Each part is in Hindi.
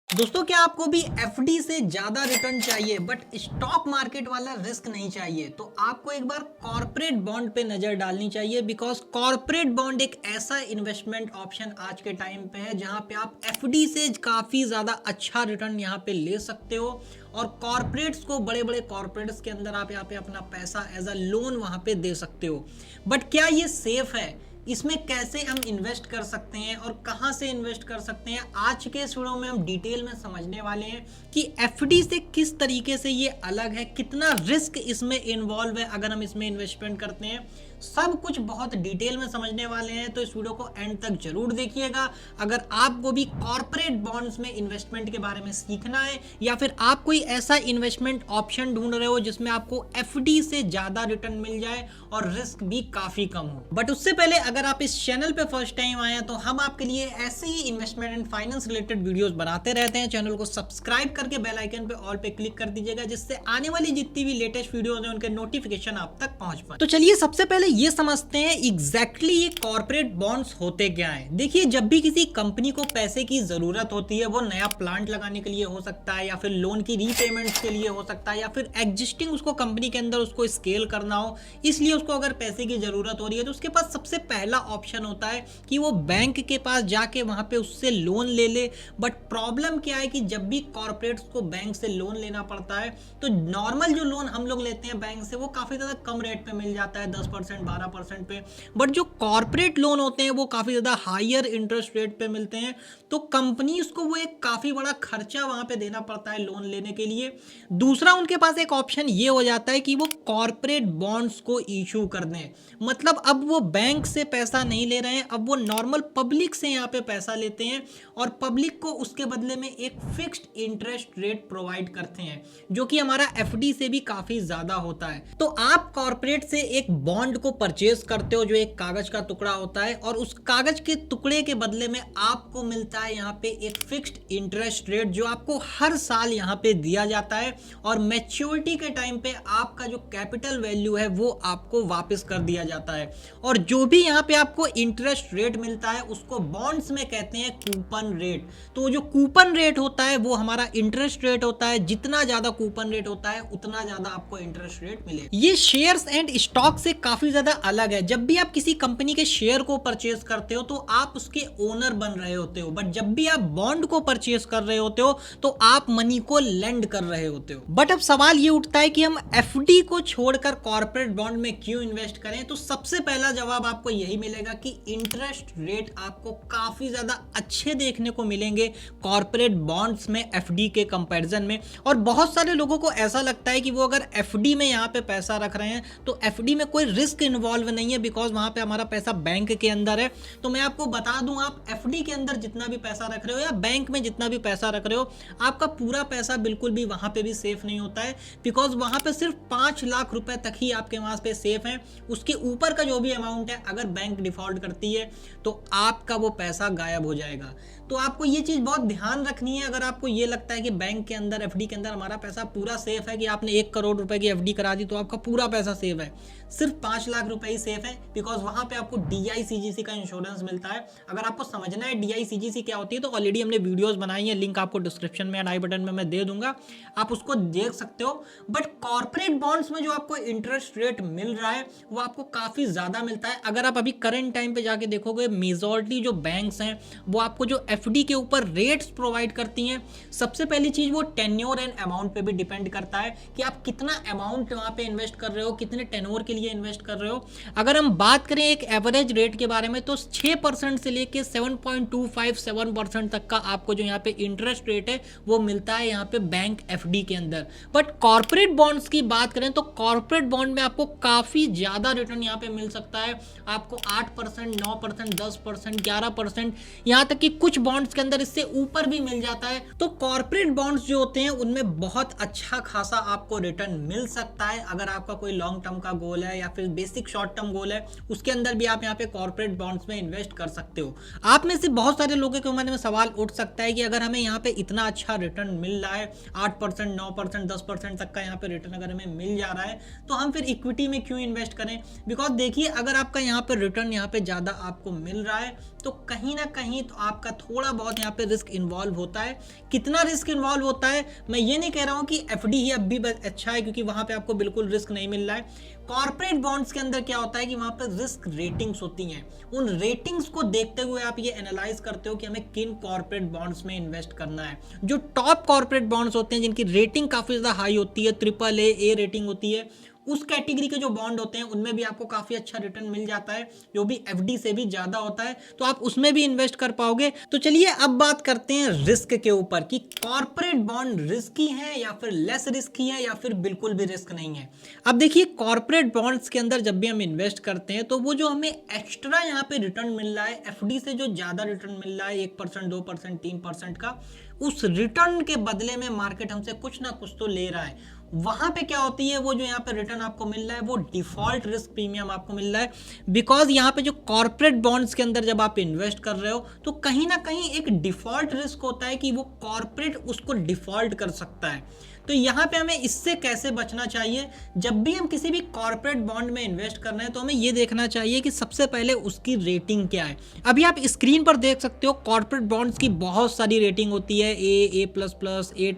दोस्तों, क्या आपको भी एफडी से ज्यादा रिटर्न चाहिए बट स्टॉक मार्केट वाला रिस्क नहीं चाहिए? तो आपको एक बार कॉर्पोरेट बॉन्ड पे नजर डालनी चाहिए, बिकॉज कॉर्पोरेट बॉन्ड एक ऐसा इन्वेस्टमेंट ऑप्शन आज के टाइम पे है जहां पे आप एफडी से काफी ज्यादा अच्छा रिटर्न यहां पे ले सकते हो। और कॉर्पोरेट्स को, बड़े बड़े कॉर्पोरेट्स के अंदर आप यहाँ पे अपना पैसा एज अ लोन वहां पे दे सकते हो। बट क्या ये सेफ है? इसमें कैसे हम इन्वेस्ट कर सकते हैं और कहां से इन्वेस्ट कर सकते हैं, आज के इस वीडियो में हम डिटेल में समझने वाले हैं कि एफडी से किस तरीके से ये अलग है, कितना रिस्क इसमें इन्वॉल्व है अगर हम इसमें इन्वेस्टमेंट करते हैं। सब कुछ बहुत डिटेल में समझने वाले हैं, तो इस वीडियो को एंड तक जरूर देखिएगा। अगर आपको भी कॉर्पोरेट बॉन्ड्स में इन्वेस्टमेंट के बारे में सीखना है या फिर आप कोई ऐसा इन्वेस्टमेंट ऑप्शन ढूंढ रहे हो जिसमें आपको एफडी से ज्यादा रिटर्न मिल जाए और रिस्क भी काफी कम हो। बट उससे पहले अगर आप इस चैनल पे फर्स्ट टाइम आए हैं तो हम आपके लिए ऐसे ही investment and finance related videos बनाते रहते हैं। चैनल को सब्सक्राइब करके बेल आइकन पे ऑल पे क्लिक कर दीजिएगा, जिससे आने वाली जितनी भी लेटेस्ट वीडियोस हैं उनके नोटिफिकेशन आप तक पहुंच पाए। तो चलिए सबसे पहले ये समझते हैं एग्जैक्टली ये कॉर्पोरेट बॉन्ड्स होते क्या हैं। देखिए, जब भी किसी कंपनी को पैसे की जरूरत होती है, वो नया प्लांट लगाने के लिए हो सकता है या फिर लोन की रीपेमेंट्स के लिए हो सकता है या फिर एग्जिस्टिंग उसको कंपनी के अंदर उसको स्केल करना हो, इसलिए उसको अगर पैसे की जरूरत हो रही है तो उसके पास सबसे पहला ऑप्शन होता है कि वो बैंक के पास जाके वहां पे उससे लोन ले ले। बट प्रॉब्लम क्या है कि जब भी कॉर्पोरेट्स को बैंक से लोन लेना पड़ता है तो नॉर्मल जो लोन हम लोग लेते हैं बैंक से वो काफी ज्यादा कम रेट पे मिल जाता है, 10% 12% पे। बट जो कॉर्पोरेट लोन होते हैं वो काफी ज्यादा हायर इंटरेस्ट रेट पे मिलते हैं, तो कंपनीज को वो एक काफी बड़ा खर्चा वहां पे देना पड़ता है लोन लेने के लिए। दूसरा उनके पास एक ऑप्शन ये हो जाता है कि वो कॉर्पोरेट बॉन्ड्स को इशू कर दें। मतलब अब वो बैंक से पैसा नहीं ले रहे हैं, अब वो नॉर्मल पब्लिक से यहाँ पे पैसा लेते हैं और पब्लिक को उसके बदले में एक फिक्स्ड इंटरेस्ट रेट प्रोवाइड करते हैं, जो कि हमारा एफडी से भी काफी ज्यादा होता है। तो आप कॉर्पोरेट से एक बॉन्ड को परचेज करते हो जो एक कागज का टुकड़ा होता है, और उस कागज के टुकड़े के बदले में आपको मिलता है यहाँ पे एक फिक्स्ड इंटरेस्ट रेट जो आपको हर साल यहाँ पे दिया जाता है, और मैच्योरिटी के टाइम पे आपका जो कैपिटल वैल्यू है वो आपको वापस कर दिया जाता है। और जो भी यहाँ पे आपको इंटरेस्ट रेट मिलता है उसको बॉन्ड्स में कहते हैं कूपन रेट। तो जो कूपन रेट होता है वो हमारा इंटरेस्ट रेट होता है, जितना ज्यादा कूपन रेट होता है उतना ज्यादा आपको इंटरेस्ट रेट मिलेगा। ये शेयर्स एंड स्टॉक से काफी ज्यादा अलग है। जब भी आप किसी कंपनी के शेयर को परचेज करते हो तो आप उसके ओनर बन रहे होते हो, बट जब भी आप बॉन्ड को परचेज कर रहे होते हो तो आप मनी को लेंड कर रहे होते हो। बट अब सवाल ये उठता है कि हम एफडी को छोड़कर कॉर्पोरेट बॉन्ड में क्यों इन्वेस्ट करें? तो सबसे पहला जवाब आपको यही मिलेगा कि इंटरेस्ट रेट आपको काफी ज्यादा अच्छे देखने को मिलेंगे कॉर्पोरेट बॉन्ड्स में एफडी के कंपैरिजन में। और बहुत सारे लोगों को ऐसा लगता है कि वो अगर एफडी में यहाँ पे पैसा रख रहे हैं तो एफडी में कोई रिस्क इन्वॉल्व नहीं है, बिकॉज वहां पे हमारा पैसा बैंक के अंदर है। तो मैं आपको बता दूं, आप एफडी के अंदर जितना भी पैसा रख रहे हो या बैंक में जितना भी पैसा रख रहे हो, आपका पूरा पैसा बिल्कुल भी वहां पे भी सेफ नहीं होता है, बिकॉज वहां पे सिर्फ 5 लाख रुपए तक ही आपके वहां पे सेफ है। उसके ऊपर का जो भी अमाउंट है, अगर बैंक डिफॉल्ट करती है तो आपका वो पैसा गायब हो जाएगा। तो आपको ये चीज बहुत ध्यान रखनी है। अगर आपको ये लगता है कि बैंक के अंदर, एफडी के अंदर हमारा पैसा पूरा सेफ है, कि आपने 1 करोड़ रुपए की एफडी करा दी तो आपका पूरा पैसा सेफ है, सिर्फ 5 लाख रुपए ही सेफ है, बिकॉज वहां पे आपको डीआईसीजीसी का इंश्योरेंस मिलता है। अगर आपको समझना है डीआईसीजीसी क्या होती है तो ऑलरेडी हमने वीडियोस बनाई है, लिंक आपको डिस्क्रिप्शन में एंड आई बटन में मैं दे दूंगा, आप उसको देख सकते हो। बट कॉर्पोरेट बॉन्ड्स में जो आपको इंटरेस्ट रेट मिल रहा है वो आपको काफी ज्यादा मिलता है। अगर आप अभी करंट टाइम पे जाके देखोगे, मेजॉरिटी जो बैंक्स हैं वो आपको जो एफडी के ऊपर रेट्स प्रोवाइड करती हैं, सबसे पहली चीज वो टेन्योर एंड अमाउंट पे भी डिपेंड करता है कि आप कितना अमाउंट वहां पे इन्वेस्ट कर रहे हो, कितने टेन्योर के लिए इन्वेस्ट कर रहे हो। अगर हम बात करें एक एवरेज रेट के बारे में तो 6% से लेके 7.25-7% तक का आपको जो यहाँ पे इंटरेस्ट रेट है वो मिलता है यहाँ पे बैंक एफडी के अंदर। बट कॉर्पोरेट बॉन्ड्स की बात करें तो कॉर्पोरेट बॉन्ड में आपको काफी ज्यादा रिटर्न यहाँ पे मिल सकता है। आपको 8%, 9%, 10%, 11%, यहाँ तक कि कुछ बॉन्ड्स के अंदर इससे ऊपर भी मिल जाता है। तो कॉर्पोरेट बॉन्ड्स जो होते हैं उनमें बहुत अच्छा खासा आपको रिटर्न मिल सकता है। अगर आपका कोई लॉन्ग टर्म का गोल है या फिर बेसिक शॉर्ट टर्म गोल है, उसके अंदर भी आप यहाँ पे कॉर्पोरेट बॉन्ड्स में इन्वेस्ट कर सकते हो। आप में से बहुत सारे लोगों के मन में सवाल उठ सकता है कि अगर हमें यहाँ पे इतना अच्छा रिटर्न मिल रहा है, 8%, 9%, 10% तक का यहाँ पे रिटर्न अगर हमें मिल जा रहा है, तो हम फिर इक्विटी में क्यों इन्वेस्ट करें? बिकॉज देखिए, अगर आपका यहाँ पे रिटर्न यहाँ पे ज्यादा आपको मिल रहा है तो कहीं ना कहीं तो आपका थोड़ा थोड़ा बहुत यहाँ पे रिस्क इन्वॉल्व होता है। कितना रिस्क इन्वॉल्व होता है, मैं ये नहीं कह रहा हूँ कि एफडी ही अब भी अच्छा है, क्योंकि वहां पे आपको बिल्कुल रिस्क नहीं मिल रहा है। कॉर्पोरेट बॉन्ड्स के अंदर क्या होता है कि वहां पर रिस्क रेटिंग्स होती हैं। उन रेटिंग्स को देखते हुए आप ये एनालाइज करते हो कि हमें किन कॉर्पोरेट बॉन्ड्स में इन्वेस्ट करना है। जो टॉप कॉर्पोरेट बॉन्ड्स होते हैं जिनकी रेटिंग काफी ज्यादा हाई होती है, AAA रेटिंग होती है, उस कैटेगरी के जो बॉन्ड होते हैं उनमें भी आपको काफी अच्छा रिटर्न मिल जाता है, जो भी एफडी से भी ज्यादा होता है, तो आप उसमें भी इन्वेस्ट कर पाओगे। तो चलिए अब बात करते हैं रिस्क के ऊपर कि कॉर्पोरेट बॉन्ड रिस्की है या फिर लेस रिस्की है या फिर बिल्कुल भी रिस्क नहीं है। अब देखिए, कॉर्पोरेट बॉन्ड्स के अंदर जब भी हम इन्वेस्ट करते हैं तो वो जो हमें एक्स्ट्रा यहाँ पे रिटर्न मिल रहा है, एफडी से जो ज्यादा रिटर्न मिल रहा है 1%, 2%, 3% का, उस रिटर्न के बदले में मार्केट हमसे कुछ ना कुछ तो ले रहा है। वहां पे क्या होती है, वो जो यहाँ पे रिटर्न आपको मिल रहा है वो डिफॉल्ट रिस्क प्रीमियम आपको मिल रहा है। बिकॉज यहाँ पे जो कॉर्पोरेट बॉन्ड्स के अंदर जब आप इन्वेस्ट कर रहे हो तो कहीं ना कहीं एक डिफॉल्ट रिस्क होता है कि वो कॉर्पोरेट उसको डिफॉल्ट कर सकता है। तो यहाँ पे हमें इससे कैसे बचना चाहिए, जब भी हम किसी भी कॉर्पोरेट बॉन्ड में इन्वेस्ट कर रहे हैं तो हमें ये देखना चाहिए कि सबसे पहले उसकी रेटिंग क्या है। अभी आप स्क्रीन पर देख सकते हो कॉर्पोरेट बॉन्ड्स की बहुत सारी रेटिंग होती है, A++, A++,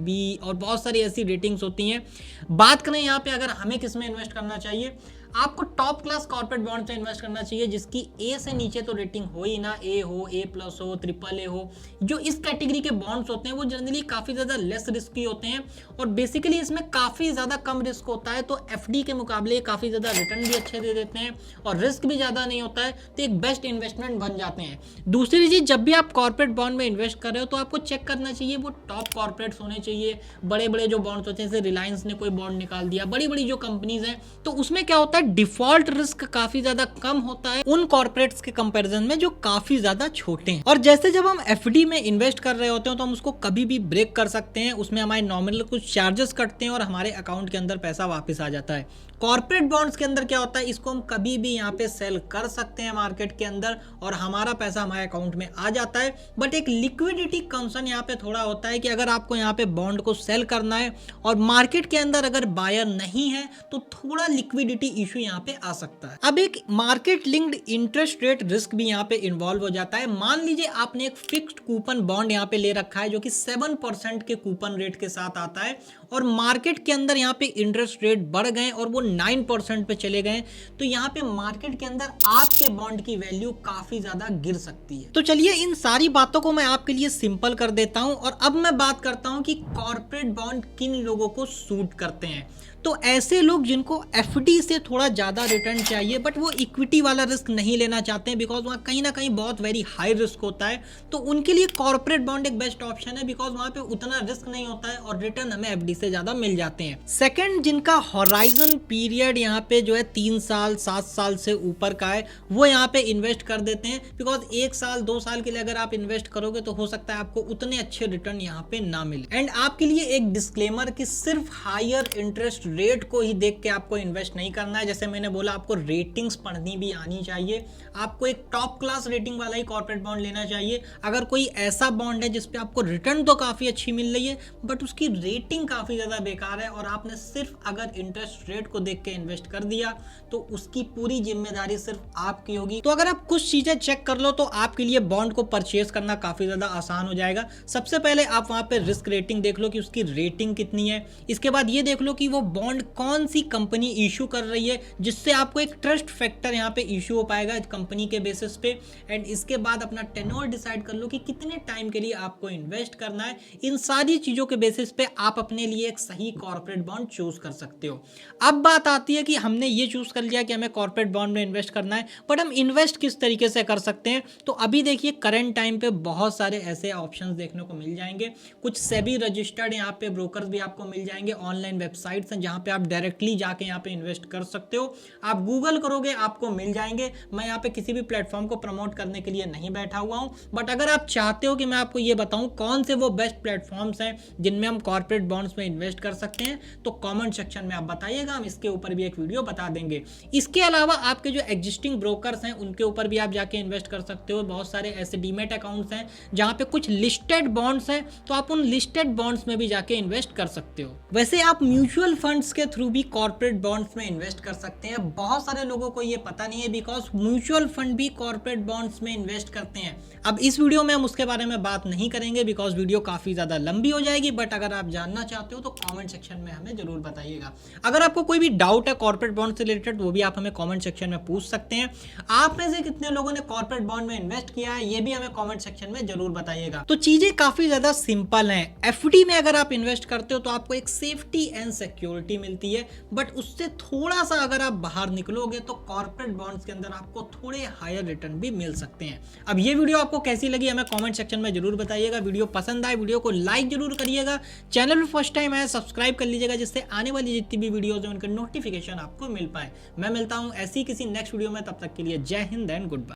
B और बहुत सारी ऐसी रेटिंग्स होती हैं। बात करें यहाँ पे अगर हमें किस में इन्वेस्ट करना चाहिए, आपको टॉप क्लास कॉर्पोरेट बॉन्ड से इन्वेस्ट करना चाहिए जिसकी A से नीचे तो रेटिंग हो ही ना, A हो, A+ हो, AAA हो। जो इस कैटेगरी के बॉन्ड्स होते हैं वो जनरली काफ़ी ज़्यादा लेस रिस्की होते हैं और बेसिकली इसमें काफ़ी ज़्यादा कम रिस्क होता है, तो एफडी के मुकाबले काफ़ी ज़्यादा रिटर्न भी अच्छे दे देते हैं और रिस्क भी ज़्यादा नहीं होता है, तो एक बेस्ट इन्वेस्टमेंट बन जाते हैं। दूसरी चीज़, जब भी आप कॉर्पोरेट बॉन्ड में इन्वेस्ट कर रहे हो तो आपको चेक करना चाहिए वो टॉप कॉर्पोरेट्स होने चाहिए। बड़े बड़े जो बॉन्ड्स होते हैं, जैसे रिलायंस ने कोई बॉन्ड निकाल दिया, बड़ी बड़ी जो कंपनीज हैं, तो उसमें क्या होता है, डिफॉल्ट रिस्क काफी ज्यादा कम होता है उन कॉर्पोरेट्स के कंपैरिजन में जो काफी ज्यादा छोटे हैं। और जैसे जब हम एफडी में इन्वेस्ट कर रहे होते हैं तो हम उसको कभी भी ब्रेक कर सकते हैं, उसमें हमारे नॉमिनल कुछ चार्जेस कटते हैं और हमारे अकाउंट के अंदर पैसा वापस आ जाता है। कॉर्पोरेट बॉन्ड्स के अंदर क्या होता है, इसको हम कभी भी यहाँ पे सेल कर सकते हैं मार्केट के अंदर और हमारा पैसा हमारे अकाउंट में आ जाता है। बट एक लिक्विडिटी कंसर्न यहाँ पे थोड़ा होता है कि अगर आपको यहाँ पे बॉन्ड को सेल करना है और मार्केट के अंदर अगर बायर नहीं है तो थोड़ा लिक्विडिटी इशू यहाँ पे आ सकता है। अब एक market linked interest rate risk भी यहाँ पे इन्वॉल्व हो जाता है। मान लीजिए आपने एक फिक्स्ड कूपन बॉन्ड यहाँ पे ले रखा है जो कि 7% के कूपन रेट के साथ आता है और मार्केट के अंदर यहाँ पे इंटरेस्ट रेट बढ़ गए और वो 9% पे चले गए, तो यहाँ पे मार्केट के अंदर आपके बॉन्ड की वैल्यू काफी ज्यादा गिर सकती है। तो चलिए इन सारी बातों को मैं आपके लिए सिंपल कर देता हूं और अब मैं बात करता हूं कि कॉर्पोरेट बॉन्ड किन लोगों को सूट करते हैं। तो ऐसे लोग जिनको एफडी से थोड़ा ज्यादा रिटर्न चाहिए बट वो इक्विटी वाला रिस्क नहीं लेना चाहते हैं, बिकॉज वहाँ कहीं ना कहीं बहुत वेरी हाई रिस्क होता है, तो उनके लिए कॉर्पोरेट बॉन्ड एक बेस्ट ऑप्शन है, बिकॉज वहाँ पे उतना रिस्क नहीं होता है और रिटर्न हमें एफडी से ज्यादा मिल जाते हैं। सेकंड, जिनका हॉराइजन पीरियड यहाँ पे जो है 3 साल 7 साल से ऊपर का है, वो यहाँ पे इन्वेस्ट कर देते हैं, बिकॉज 1 साल 2 साल के लिए अगर आप इन्वेस्ट करोगे तो हो सकता है आपको उतने अच्छे रिटर्न यहाँ पे ना मिले। एंड आपके लिए एक डिस्क्लेमर कि सिर्फ हायर इंटरेस्ट रेट को ही देख के आपको इन्वेस्ट नहीं करना है। जैसे मैंने बोला, आपको रेटिंग्स पढ़नी भी आनी चाहिए, आपको एक टॉप क्लास रेटिंग वाला ही कॉर्पोरेट बॉन्ड लेना चाहिए। अगर कोई ऐसा बॉन्ड है जिसपे आपको रिटर्न तो काफी अच्छी मिल रही है बट उसकी रेटिंग काफी ज्यादा बेकार है और आपने सिर्फ अगर इंटरेस्ट रेट को देख के इन्वेस्ट कर दिया तो उसकी पूरी जिम्मेदारी सिर्फ आपकी होगी। तो अगर आप कुछ चीजें चेक कर लो तो आपके लिए बॉन्ड को परचेज करना काफी ज्यादा आसान हो जाएगा। सबसे पहले आप वहां पे रिस्क रेटिंग देख लो कि उसकी रेटिंग कितनी है। इसके बाद ये देख लो कि वो बॉन्ड कौन सी कंपनी इशू कर रही है, जिससे आपको एक ट्रस्ट फैक्टर यहाँ पे इशू हो पाएगा कंपनी के बेसिस पे। एंड इसके बाद अपना टेन्योर डिसाइड कर लो कि कितने टाइम के लिए आपको इन्वेस्ट करना है। इन सारी चीजों के बेसिस पे आप अपने लिए एक सही कॉर्पोरेट बॉन्ड चूज कर सकते हो। अब बात आती है कि हमने ये चूज कर लिया कि हमें कॉर्पोरेट बॉन्ड में इन्वेस्ट करना है, बट हम इन्वेस्ट किस तरीके से कर सकते हैं। तो अभी देखिए, करंट टाइम पे बहुत सारे ऐसे ऑप्शंस देखने को मिल जाएंगे। कुछ सेबी रजिस्टर्ड यहाँ पे ब्रोकर्स भी आपको मिल जाएंगे, ऑनलाइन वेबसाइट्स हैं जहाँ पे आप डायरेक्टली जाके यहाँ पे इन्वेस्ट कर सकते हो। आप गूगल करोगे आपको मिल जाएंगे। मैं यहाँ पे किसी भी प्लेटफॉर्म को प्रमोट करने के लिए नहीं बैठा हुआ हूँ, बट अगर आप चाहते हो कि मैं आपको ये बताऊं कौन से वो बेस्ट प्लेटफॉर्म्स हैं जिनमें हम कॉर्पोरेट बॉन्ड्स में इन्वेस्ट कर सकते हैं, तो कमेंट सेक्शन में आप बताइएगा, हम इसके ऊपर भी एक वीडियो बता देंगे। इसके अलावा आपके जो एग्जिस्टिंग ब्रोकर्स हैं उनके ऊपर भी आप जाके इन्वेस्ट कर सकते हो। बहुत सारे ऐसे डीमेट अकाउंट्स हैं जहाँ पे कुछ लिस्टेड बॉन्ड्स हैं, तो आप उन लिस्टेड बॉन्ड्स में भी जाके इन्वेस्ट कर सकते हो। वैसे आप म्यूचुअल फंड फंड्स के थ्रू भी कॉर्पोरेट बॉन्ड्स में इन्वेस्ट कर सकते हैं। बहुत सारे लोगों को ये पता नहीं है बिकॉज म्यूचुअल फंड भी कॉर्पोरेट बॉन्ड्स में इन्वेस्ट करते हैं। अब इस वीडियो में हम उसके बारे में बात नहीं करेंगे बिकॉज वीडियो काफ़ी ज़्यादा लंबी हो जाएगी, बट अगर आप जानना चाहते हो तो कॉमेंट सेक्शन में हमें जरूर बताइएगा। अगर आपको कोई भी डाउट है कॉर्पोरेट बॉन्ड से रिलेटेड वो भी आप हमें कॉमेंट सेक्शन में पूछ सकते हैं। आप में से कितने लोगों ने कॉर्पोरेट बॉन्ड में इन्वेस्ट किया है ये भी हमें कॉमेंट सेक्शन में जरूर बताइएगा। तो चीजें काफी ज्यादा सिंपल हैं। एफडी में अगर आप इन्वेस्ट करते हो तो आपको एक सेफ्टी एंड सिक्योरिटी मिलती है, बट उससे थोड़ा सा अगर आप बाहर निकलोगे तो कॉर्पोरेट बॉन्ड्स के अंदर आपको थोड़े हायर रिटर्न भी मिल सकते हैं। अब ये वीडियो आपको कैसी लगी हमें कमेंट सेक्शन में जरूर बताइएगा। वीडियो पसंद आए वीडियो को लाइक जरूर करिएगा। चैनल पर फर्स्ट टाइम आए सब्सक्राइब कर लीजिएगा जिससे आने वाली जितनी भी वीडियोज है उनका नोटिफिकेशन आपको मिल पाए। मैं मिलता हूं ऐसी किसी नेक्स्ट वीडियो में, तब तक के लिए जय हिंद एंड गुड बाय।